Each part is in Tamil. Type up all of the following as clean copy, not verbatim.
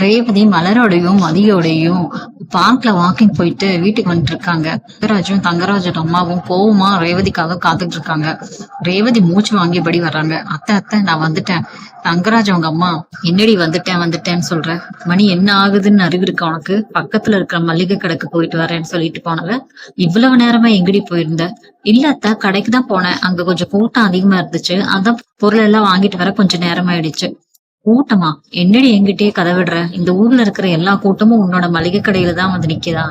ரேவதி மலரோடையும் மதியோடையும் பார்க்ல வாக்கிங் போயிட்டு வீட்டுக்கு வந்துட்டு இருக்காங்க. தங்கராஜும் தங்கராஜோட அம்மாவும் கோவமா ரேவதிக்காக காத்துட்டு இருக்காங்க. ரேவதி மூச்சு வாங்கியபடி வர்றாங்க. அத்தை அத்தை நான் வந்துட்டேன். தங்கராஜ் அவங்க அம்மா, என்னடி வந்துட்டேன் வந்துட்டேன்னு சொல்ற, மணி என்ன ஆகுதுன்னு அறிவு இருக்கா உனக்கு? பக்கத்துல இருக்கிற மளிகை கடைக்கு போயிட்டு வரேன்னு சொல்லிட்டு போனவ இவ்வளவு நேரமா எங்கடி போயிருந்த? இல்ல அத்தை, கடைக்கு தான் போனேன். அங்க கொஞ்சம் கூட்டம் அதிகமா இருந்துச்சு, அதான் பொருள் எல்லாம் வாங்கிட்டு வர கொஞ்சம் நேரம் ஆயிடுச்சு. கூட்டமா? என்னடி என்கிட்டயே கதை விடுற? இந்த ஊர்ல இருக்கிற எல்லா கூட்டமும் உன்னோட மளிகை கடையில தான் வந்து நிக்குதா?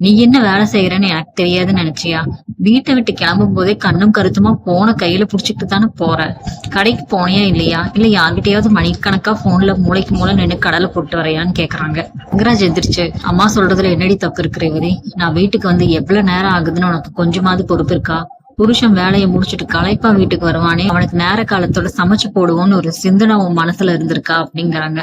நீ என்ன வேலை செய்யறன்னு எனக்கு தெரியாதுன்னு நினைச்சியா? வீட்டை விட்டு கிளம்பும் போதே கண்ணும் கருத்துமா போன கையில புடிச்சிட்டு தானே போற. கடைக்கு போனியா இல்லையா? இல்ல யார்கிட்டயாவது மணிக்கணக்கா போன்ல மூளைக்கு மூளை நின்று கடலை போட்டு வரையான்னு கேக்குறாங்க. தங்கராஜ் எந்திரிச்சு, அம்மா சொல்றதுல என்னடி தப்பு இருக்கு ரேவதி? நான் வீட்டுக்கு வந்து எவ்வளவு நேரம் ஆகுதுன்னு உனக்கு கொஞ்சமாவது பொறுப்பு இருக்கா? புருஷன் வேலையை முடிச்சுட்டு களைப்பா வீட்டுக்கு வருவானே, அவனுக்கு நேர காலத்தோட சமைச்சு போடுவோம்னு ஒரு சிந்தனை உன் மனசுல இருந்திருக்கா அப்படிங்கிறாங்க.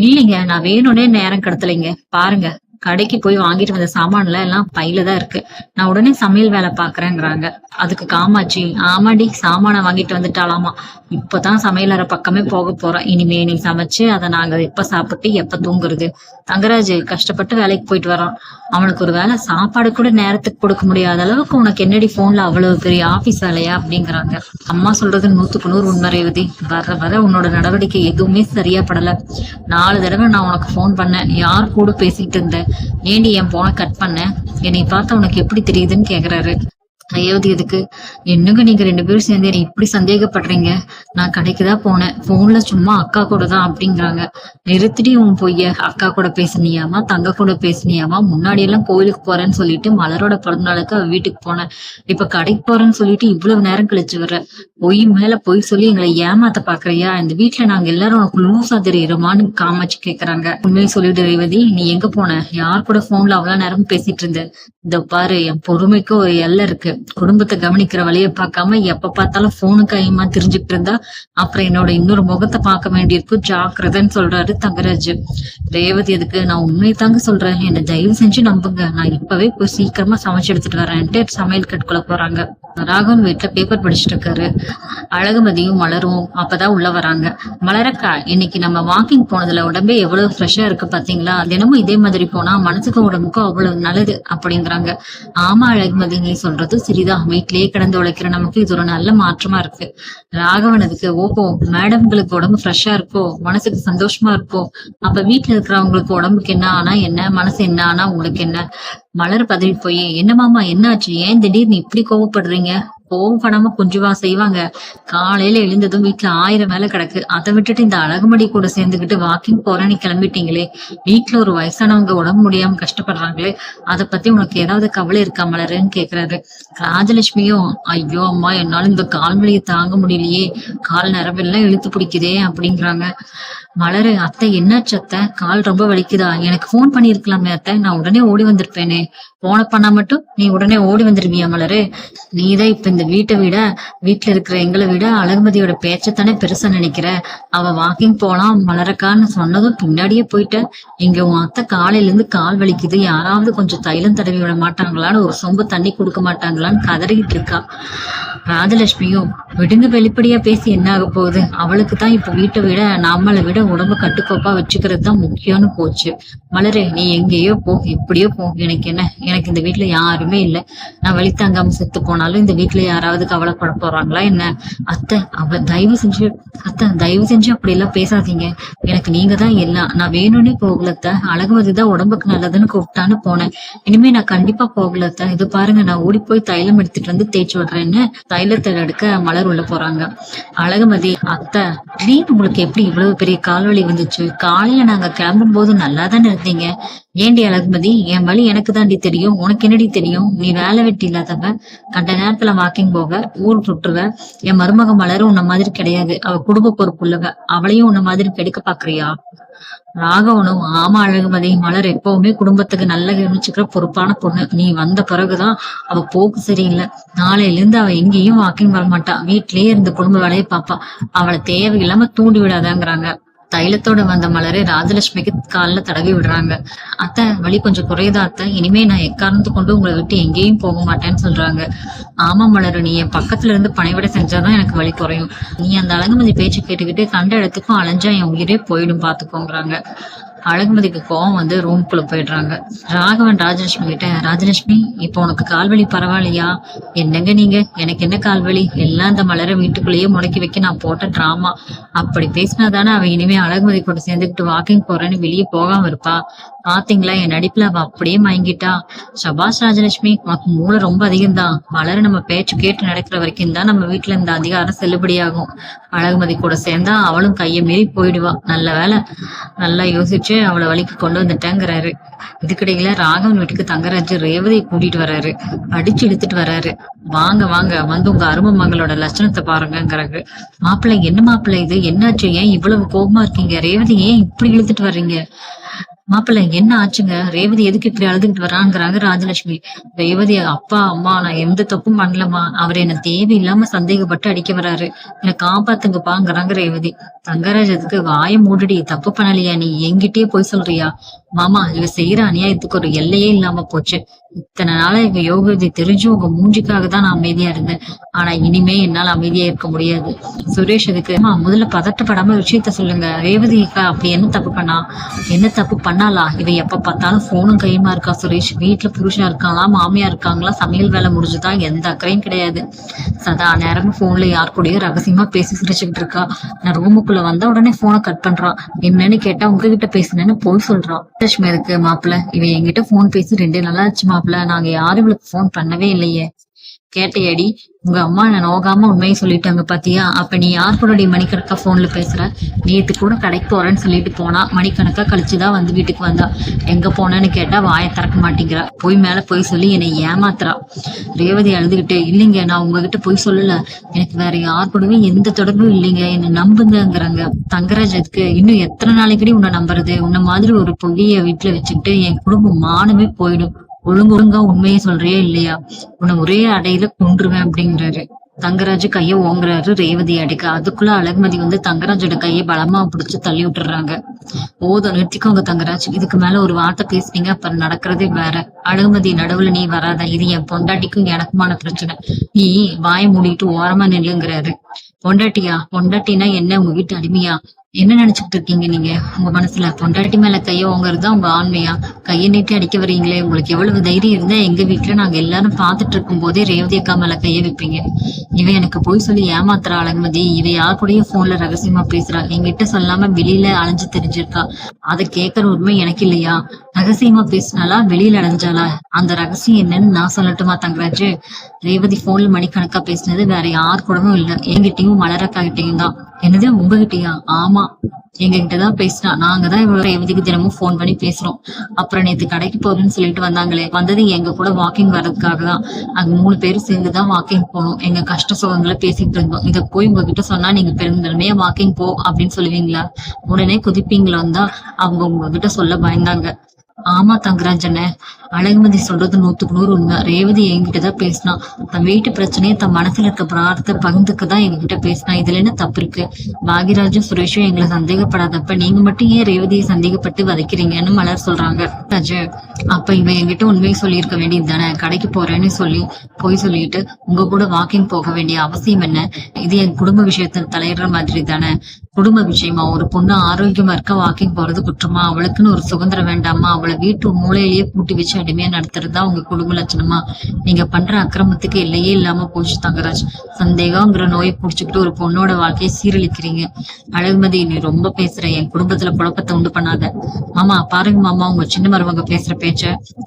இல்லைங்க, நான் வேணும்னே நேரம் கடத்தலைங்க. பாருங்க, கடைக்கு போய் வாங்கிட்டு வந்த சாமான்ல எல்லாம் பையில தான் இருக்கு. நான் உடனே சமையல் வேலை பாக்குறேங்கிறாங்க. அதுக்கு காமாட்சி, ஆமாடி சாமான வாங்கிட்டு வந்துட்டாலாமா, இப்பதான் சமையலற பக்கமே போக போறோம். இனிமே நீ சமைச்சு அதை நாங்க எப்ப சாப்பிட்டு எப்ப தூங்குறது? தங்கராஜ் கஷ்டப்பட்டு வேலைக்கு போயிட்டு வரான். அவனுக்கு ஒரு வேளை சாப்பாடு கூட நேரத்துக்கு கொடுக்க முடியாத அளவுக்கு உனக்கு என்னடி போன்ல அவ்வளவு பெரிய ஆபீஸ் வேலையா அப்படிங்கிறாங்க. அம்மா சொல்றது 100% உண்மை ரேவதி. வர வர உன்னோட நடவடிக்கை எதுவுமே சரியா படல. 4 தடவை நான் உனக்கு போன் பண்ணேன், யார் கூட பேசிட்டு இருந்தேன், ஏண்டி என் போனை கட் பண்ண? என்னை பார்த்தா உனக்கு எப்படி தெரியுதுன்னு கேக்குறாரு. ரேவதி எதுக்கு? என்னங்க நீங்க 2 பேரும் சேர்ந்து என்னை இப்படி சந்தேகப்படுறீங்க? நான் கடைக்குதான் போனேன், போன்ல சும்மா அக்கா கூட தான் அப்படிங்கிறாங்க. நிறுத்திடி உன் பொய்ய. அக்கா கூட பேசுனியாமா, தங்க கூட பேசுனியாமா? முன்னாடி எல்லாம் கோயிலுக்கு போறேன்னு சொல்லிட்டு மலரோட பிறந்தநாளுக்கு அவ வீட்டுக்கு போனேன், இப்ப கடைக்கு போறேன்னு சொல்லிட்டு இவ்வளவு நேரம் கழிச்சு வர்ற. பொய் மேல பொய் சொல்லி எங்களை ஏமாத்த பாக்குறியா? இந்த வீட்டுல நாங்க எல்லாரும் உனக்கு லூசா தெரியுறோமான்னு காமாச்சு கேக்குறாங்க. உண்மையை சொல்லிட்டு ரேவதி, நீ எங்க போன? யார் கூட போன்ல அவ்வளவு நேரம் பேசிட்டு இருந்த? இந்த பாரு, என் பொறுமைக்கு ஒரு எல்லை இருக்கு. குடும்பத்தை கவனிக்கிற வழியை பார்க்காம எப்ப பார்த்தாலும் போனு கையுமா தெரிஞ்சுட்டு இருந்தா அப்புறம் என்னோட இன்னொரு முகத்தை பார்க்க வேண்டியிருக்கு, ஜாக்கிரதைன்னு சொல்றாரு தங்கராஜ். ரேவதி எதுக்கு? நான் உண்மையை தாங்க சொல்றேன், என்ன தயவு செஞ்சு நம்புங்க. நான் இப்பவே போய் சீக்கிரமா சமைச்சு எடுத்துட்டு வரேன்ட்டு சமையல் கட்டுக்குள்ள போறாங்க. ராகவன் வீட்டுல பேப்பர் படிச்சுட்டு இருக்காரு. அழகுமதியும் மலரும் அப்பதான் உள்ள வராங்க. மலரக்கா, இன்னைக்கு நம்ம வாக்கிங் போனதுல உடம்பே எவ்வளவு ஃப்ரெஷ்ஷா இருக்கு பாத்தீங்களா? தினமும் இதே மாதிரி போனா மனசுக்கும் உடம்புக்கும் அவ்வளவு நல்லது அப்படிங்கிறாங்க. ஆமா அழகுமதி, நீ சொல்றது சரிதான். வீட்லயே கிடந்து உழைக்கிற நமக்கு இது ஒரு நல்ல மாற்றமா இருக்கு. ராகவன் அதுக்கு, ஓஹோ மேடம்களுக்கு உடம்பு ஃப்ரெஷ்ஷா இருக்கோ, மனசுக்கு சந்தோஷமா இருக்கோ, அப்ப வீட்டுல இருக்கிறவங்களுக்கு உடம்புக்கு என்ன ஆனா என்ன, மனசு என்ன ஆனா உங்களுக்கு என்ன? மலர் பதவி போய், என்ன மாமா என்னாச்சு, ஏன் திடீர்னு இப்படி கோவப்படுறீங்க? கோவப்படாம கொஞ்சவா செய்வாங்க? காலையில எழுந்ததும் வீட்டுல 1000 வேலை கிடக்கு, அதை விட்டுட்டு இந்த அழகுமடி கூட சேர்ந்துகிட்டு வாக்கிங் போறேன்னு கிளம்பிட்டீங்களே. வீட்டுல ஒரு வயசானவங்க உடம்பு முடியாம கஷ்டப்படுறாங்களே, அதை பத்தி உனக்கு ஏதாவது கவலை இருக்கா மலருன்னு கேக்குறாரு. ராஜலட்சுமியும், ஐயோ அம்மா, என்னால இந்த கால் வலியை தாங்க முடியலையே, கால் நரம்பெல்லாம் இழுத்து பிடிக்குதே அப்படிங்கிறாங்க. மலரு, அத்தை என்னாச்சு அத்தை, கால் ரொம்ப வலிக்குதா? எனக்கு போன் பண்ணிருக்கலாமே அத்தை, நான் உடனே ஓடி வந்திருப்பேனே. போன பண்ணா மட்டும் நீ உடனே ஓடி வந்துருவியா மலரு? நீதான் இப்ப இந்த வீட்டை விட, வீட்டுல இருக்கிற எங்களை விட அழகுமதியோட பேச்சத்தானே பெருசா நினைக்கிற. அவ வாக்கிங் போலாம் மலரக்கான்னு சொன்னதும் பின்னாடியே போயிட்ட. இங்க உன் அத்தை காலையில இருந்து கால் வலிக்குது, யாராவது கொஞ்சம் தைலம் தடவி விட மாட்டாங்களான்னு, ஒரு சொம்பு தண்ணி கொடுக்க மாட்டாங்களான்னு கதறிக்கிட்டு இருக்கா. ராஜலட்சுமியும், விடுங்க, வெளிப்படையா பேசி என்ன ஆக போகுது? அவளுக்கு தான் இப்ப வீட்டை விட நம்மளை விட உடம்பு கட்டுக்கோப்பா வச்சுக்கிறது தான் முக்கியம்னு போச்சு. மலரே, நீ எங்கேயோ போ, எப்படியோ போ, எனக்கு என்ன? எனக்கு இந்த வீட்டுல யாருமே இல்லை. நான் வழி தாங்காம செத்து போனாலும் இந்த வீட்டுல யாராவது கவலைப்பட போறாங்களா என்ன? அத்தை, தயவு செஞ்சு அப்படி எல்லாம் பேசாதீங்க. எனக்கு நீங்க தான் எல்லாம். நான் வேணும்னே போகலத்த, அழகுமதிதான் உடம்புக்கு நல்லதுன்னு கூப்பிட்டான்னு போனேன். இனிமே நான் கண்டிப்பா போகலத்த. இது பாருங்க, நான் ஓடி போய் தைலம் எடுத்துட்டு வந்து தேய்ச்சி விடுறேன்னு தைலத்தை எடுக்க மலர் உள்ள போறாங்க. அழகுமதி, அத்தை திடீர்னு உங்களுக்கு எப்படி இவ்வளவு பெரிய கால்வலி வந்துச்சு? காலையில நாங்க கிளம்பும் போது நல்லா தானே இருந்தீங்க. ஏண்டி அழகுமதி, என் வலி எனக்கு தாண்டி தெரியும், உனக்கு என்னடி தெரியும்? நீ வேலை வெட்டி இல்லாதவ, கண்ட நேரத்துல வாக்கிங் போக ஊர் சுற்றுவ. என் மருமக மலரும் உன்ன மாதிரி கிடையாது, அவ குடும்ப பொறுப்பு உள்ளவ, அவளையும் உன்ன மாதிரி கெடுக்க பாக்குறியா? ராகவனும், ஆமா அழகுமதி, மலர் எப்பவுமே குடும்பத்துக்கு நல்ல கவனிச்சுக்கிற பொறுப்பான பொண்ணு. நீ வந்த பிறகுதான் அவ போக்கு சரியில்லை. நாளையில இருந்து அவ எங்கேயும் வாக்கிங் வர மாட்டா, வீட்லயே இருந்து குடும்ப வேலையை பாப்பா. அவளை தேவையில்லாம தூண்டி விடாதாங்கிறாங்க. தைலத்தோட வந்த மலரை ராஜலட்சுமிக்கு காலில் தடவி விடுறாங்க. அத்தை, வலி கொஞ்சம் குறையுதா அத்தை? இனிமே நான் எக்காரணத்து கொண்டு உங்களை விட்டு எங்கேயும் போக மாட்டேன்னு சொல்றாங்க. ஆமா மலரு, நீ என் பக்கத்துல இருந்து பணிவிட செஞ்சாதான் எனக்கு வலி குறையும். நீ அந்த அழகுமதி பேச்சு கேட்டுக்கிட்டு கண்ட இடத்துக்கும் அலைஞ்சா என் உயிரே போயிடும் பாத்துக்கோங்கிறாங்க. அழகுமதிக்கு கோவம் வந்து ரூம்குள்ள போயிடுறாங்க. ராகவன் ராஜலட்சுமி கிட்ட, ராஜலட்சுமி இப்போ உனக்கு கால்வலி பரவாயில்லையா? என்னங்க நீங்க, எனக்கு என்ன கால்வலி, எல்லாம் இந்த மலர வீட்டுக்குள்ளேயே முடக்கி வைக்க நான் போட்ட டிராமா. அப்படி பேசினாதானே அவ இனிமே அழகுமதி கூட சேர்ந்துக்கிட்டு வாக்கிங் போறேன்னு வெளியே போகாம இருப்பா. பாத்தீங்களா என் நடிப்புல அவ அப்படியே மயங்கிட்டா. சபாஷ் ராஜலட்சுமி, உனக்கு மூளை ரொம்ப அதிகம்தான். மலர் நம்ம பேச்சு கேட்டு நடக்கிற வரைக்கும் தான் நம்ம வீட்டுல இந்த அதிகாரம் செல்லுபடியாகும். அழகுமதி கூட சேர்ந்தா அவளும் கையை மீறி போயிடுவா. நல்ல வேலை, நல்லா யோசிச்சு அவளை வழிக்கு கொண்டு வந்துட்டேங்கிறாரு. இதுக்கிடையில ராகவன் வீட்டுக்கு தங்கராஜ் ரேவதியை கூட்டிட்டு வர்றாரு. அடிச்சு இழுத்துட்டு வர்றாரு. வாங்க வாங்க, வந்து உங்க அருமை மகளோட லட்சணத்தை பாருங்கிறாரு. மாப்பிள்ளை, என்ன மாப்பிள்ளை இது, என்னாச்சு, ஏன் இவ்வளவு கோபமா இருக்கீங்க? ரேவதி ஏன் இப்படி இழுத்துட்டு வர்றீங்க? மாப்பிள்ளை என்ன ஆச்சுங்க? ரேவதி எதுக்கு இப்படி அழுதுகிட்டு வராங்கிறாங்க ராஜலட்சுமி. ரேவதி, அப்பா அம்மா நான் எந்த தப்பும் பண்ணலமா, அவர் என்ன தேவையில்லாம சந்தேகப்பட்டு அடிக்க வராரு, என்னை காப்பாத்துங்கப்பாங்கிறாங்க ரேவதி. தங்கராஜ் அதுக்கு, வாய மூடுடி, தப்பு பண்ணலையா நீ, என்கிட்டயே போய் சொல்றியா? மாமா, இவ செய்யற அநியாயத்துக்கு ஒரு எல்லையே இல்லாம போச்சு. இத்தனை நாளா இவ யோகத்தை தெரிஞ்சும் உங்க மூஞ்சிக்காக தான் நான் அமைதியா இருந்தேன். ஆனா இனிமே என்னால அமைதியா இருக்க முடியாது. சுரேஷ் அதுக்கு, முதல்ல பதட்டப்படாம விஷயத்த சொல்லுங்க. ரேவதி அப்படி என்ன தப்பு பண்ணா? என்ன தப்பு பண்ணாலா? இவ எப்ப பார்த்தாலும் போனும் கையுமா இருக்கா சுரேஷ். வீட்டுல புருஷன் இருக்காங்களா, மாமியா இருக்காங்களா, சமையல் வேலை முடிஞ்சுதா, எந்த அக்கறையும் கிடையாது. சதா நேரமும் போன்ல யார் கூடயும் ரகசியமா பேசி சிரிச்சுக்கிட்டு இருக்கா. நான் ரூமுக்குள்ள வந்தா உடனே போனை கட் பண்றான். என்னன்னு கேட்டா உங்ககிட்ட பேசினேன்னு போய் சொல்றான். லட்சுமி இருக்கு, மாப்பிள்ள இவ என்கிட்ட போன் பேசி 2 நாளா ஆச்சு மாப்பிள்ள, நாங்க யாரும் இவளுக்கு போன் பண்ணவே இல்லையே. கேட்டையடி, உங்க அம்மா என்ன நோகாம உண்மையை சொல்லிட்டாங்க பாத்தியா? அப்ப நீ யார் கூட மணிக்கணக்கா போன்ல பேசுற? நேத்து கூட கடைக்கு போறேன்னு சொல்லிட்டு போனா, மணிக்கணக்கா கழிச்சுதான் வந்து வீட்டுக்கு வந்தா. எங்க போனேன்னு கேட்டா வாயை திறக்க மாட்டேங்கிறா. போய் மேல போய் சொல்லி என்னை ஏமாத்துறா. ரேவதி அழுதுகிட்டு, இல்லைங்க நான் உங்ககிட்ட போய் சொல்லல, எனக்கு வேற யார் கூடவே எந்த தொடர்பும் இல்லைங்க, என்ன நம்புங்கிறாங்க. தங்கராஜ் அதுக்கு, இன்னும் எத்தனை நாளைக்கடி உன்னை நம்புறது? உன்ன மாதிரி ஒரு பொய்ய வீட்டுல வச்சுக்கிட்டு என் குடும்பம் மானமே போயிடும். ஒழுங்கா உண்மையை சொல்றியா இல்லையா? உன்னை ஒரே அடையில கொன்றுவேன் அப்படிங்கிறாரு. தங்கராஜ் கைய ஓங்குறாரு ரேவதி அடிக்க. அதுக்குள்ள அழகுமதி வந்து தங்கராஜோட கையை பலமா பிடிச்சு தள்ளி விட்டுறாங்க. போதும், நிறுத்திக்கோங்க தங்கராஜ், இதுக்கு மேல ஒரு வார்த்தை பேசுனீங்க அப்புறம் நடக்கிறதே வேற. அழகுமதி, நடுவுல நீ வராத, இது என் பொண்டாட்டிக்கும் எனக்குமான பிரச்சனை, நீ வாய மூடிட்டு ஓரமா நில்லுங்கிறாரு. பொண்டாட்டியா? பொண்டாட்டினா என்ன, உங்க வீட்டு அடிமையா? என்ன நினைச்சுட்டு இருக்கீங்க நீங்க உங்க மனசுல? பொண்டாட்டி மேல கைய ஓங்கறதுதான் உங்க ஆண்மையா? கையை நீட்டி அடிக்க வரீங்களே, உங்களுக்கு எவ்வளவு தைரியம் இருந்தா எங்க வீட்டுல நாங்க எல்லாரும் பாத்துட்டு இருக்கும் போதே ரேவதி அக்கா மேல கைய வைப்பீங்க? இவன் எனக்கு போய் சொல்லி ஏமாத்துறா அழகுமதி. இவ யார் கூடயும் போன்ல ரகசியமா பேசுறா, என்கிட்ட சொல்லாம வெளியில அலைஞ்சு தெரிஞ்சிருக்கா. அதை கேட்கற உண்மை எனக்கு இல்லையா? ரகசியமா பேசினாலா, வெளியில அடைஞ்சாலா? அந்த ரகசியம் என்னன்னு நான் சொல்லட்டுமா தங்கராஜ்? ரேவதி போன்ல மணிக்கணக்கா பேசினது வேற யார் கூடவும் இல்ல, என்கிட்டயும் மலரக்கா கிட்டையும் தான். என்னது, உங்ககிட்டயா? ஆமா, எங்க கிட்டதான் பேசினா. நாங்க தான் இவ்வளவு ரேவதிக்கு தினமும் போன் பண்ணி பேசுறோம். அப்புறம் நேத்து கடைக்கு போறேன்னு சொல்லிட்டு வந்தாங்களே, வந்தது எங்க கூட வாக்கிங் வர்றதுக்காக தான். அங்க 3 பேரும் சேர்ந்துதான் வாக்கிங் போனோம். எங்க கஷ்ட சுகங்களை பேசிட்டு இருந்தோம். இத போய் உங்ககிட்ட சொன்னா நீங்க பெருந்தன்மையா வாக்கிங் போ அப்படின்னு சொல்லுவீங்களா? உடனே குதிப்பீங்களோன்னு தான் அவங்க உங்ககிட்ட சொல்ல பயந்தாங்க. ஆமா தங்கராஜ் அண்ணே, அழகுமதி சொல்றது 100க்கு 100 உண்மை. ரேவதி என்கிட்டதான் பேசினா. தன் வீட்டு பிரச்சனையை தன் மனசுல இருக்க பிரார்த்தத்தை பகிர்ந்துக்கதான் எங்ககிட்ட பேசினா. இதுல என்ன தப்பு இருக்கு? பாகியராஜும் சுரேஷும் எங்களை சந்தேகப்படாதப்ப நீங்க மட்டும் ஏன் ரேவதியை சந்தேகப்பட்டு வதைக்கிறீங்கன்னு மலர் சொல்றாங்க. ராஜு, அப்ப இவ என்கிட்ட உண்மையை சொல்லியிருக்க வேண்டியது தானே? கடைக்கு போறேன்னு சொல்லி போய் சொல்லிட்டு உங்க கூட வாக்கிங் போக வேண்டிய அவசியம் என்ன? இது என் குடும்ப விஷயத்துல தலையிடுற மாதிரி தானே? குடும்ப விஷயமா ஒரு பொண்ணு ஆரோக்கியமா இருக்க வாக்கிங் போறது குற்றமா? அவளுக்குன்னு ஒரு சுதந்திரம் வேண்டாமா? அவளை வீட்டு மூலையிலேயே பூட்டி வச்சு அடிமையா நடத்துறதுதான் உங்க குடும்ப லட்சணமா? நீங்க பண்ற அக்கிரமத்துக்கு எல்லையே இல்லாம போச்சு தங்கராஜ். சந்தேகம்ங்கிற நோயை புடிச்சுக்கிட்டு ஒரு பொண்ணோட வாழ்க்கையை சீரழிக்கிறீங்க. அழகுமதி, நீ ரொம்ப பேசுற, என் குடும்பத்துல குழப்பத்தை உண்டு பண்ணாத. மாமா பாருங்க மாமா, உங்க சின்ன மருமக பேசுற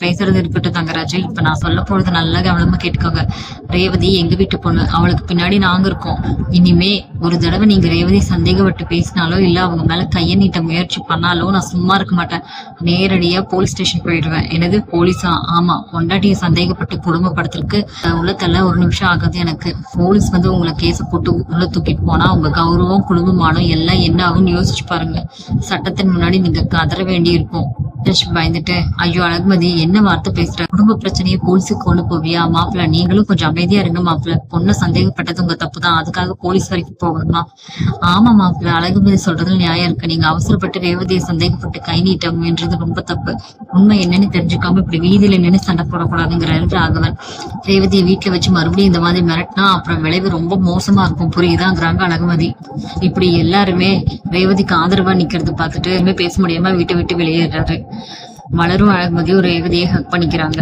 பேசுறது இருக்கட்டும் தங்கராஜ். இப்ப நான் சொல்ல போறது நல்லா கவனமா கேட்டுக்கோங்க. ரேவதி எங்க வீட்டு பொண்ணு, அவளுக்கு பின்னாடி நாங்க இருக்கோம். இனிமே ஒரு தடவை நீங்க ரேவதி சந்தேகப்பட்டு பேசினாலோ இல்ல அவங்க மேல கைய நீட்ட முயற்சி பண்ணாலோ நான் சும்மா இருக்க மாட்டேன். நேரடியா போலீஸ் ஸ்டேஷன் போயிடுவேன். எனது போலீஸா? ஆமா, பொண்டாட்டிய சந்தேகப்பட்டு குடும்பப்படுத்துறதுக்கு உள்ளத்துல 1 நிமிஷம் ஆகுது எனக்கு. போலீஸ் வந்து உங்களை கேஸ போட்டு உள்ள தூக்கிட்டு போனா உங்க கௌரவம் குடும்பமானம் எல்லாம் என்ன ஆகும்னு யோசிச்சு பாருங்க. சட்டத்தின் முன்னாடி நீங்க கதற வேண்டி இருக்கும். பயந்துட்டு, ஐயோ அழகுமதி என்ன வார்த்தை பேசுற, குடும்ப பிரச்சனையை போலீஸுக்கு கொண்டு போவியா மாப்பிள்ள, நீங்களும் கொஞ்சம் அமைதியா இருங்க மாப்பிள்ள, பொண்ணை சந்தேகப்பட்டது உங்க தப்புதான், அதுக்காக போலீஸ் வரைக்கும் போகணுமா? ஆமா மாப்பிள்ள, அழகுமதி சொல்றதுல நியாயம் இருக்கு, நீங்க அவசரப்பட்டு ரேவதியை சந்தேகப்பட்டு கை நீட்ட முயன்றது ரொம்ப தப்பு, உண்மை என்னன்னு தெரிஞ்சுக்காம இப்படி வீதியில நின்று சண்டை போடக்கூடாதுங்கிறாரு ராகவன். ரேவதியை வீட்டுல வச்சு மறுபடியும் இந்த மாதிரி மிரட்டினா அப்புறம் விளைவு ரொம்ப மோசமா இருக்கும் புரியுதாங்கிறாங்க அழகுமதி. இப்படி எல்லாருமே ரேவதிக்கு ஆதரவா நிக்கிறது பார்த்துட்டு எதுவுமே பேச முடியாம வீட்டை விட்டு வெளியேறாரு. மலரும் அழகுமதியும் ரேவதியை ஹக் பண்ணிக்கிறாங்க.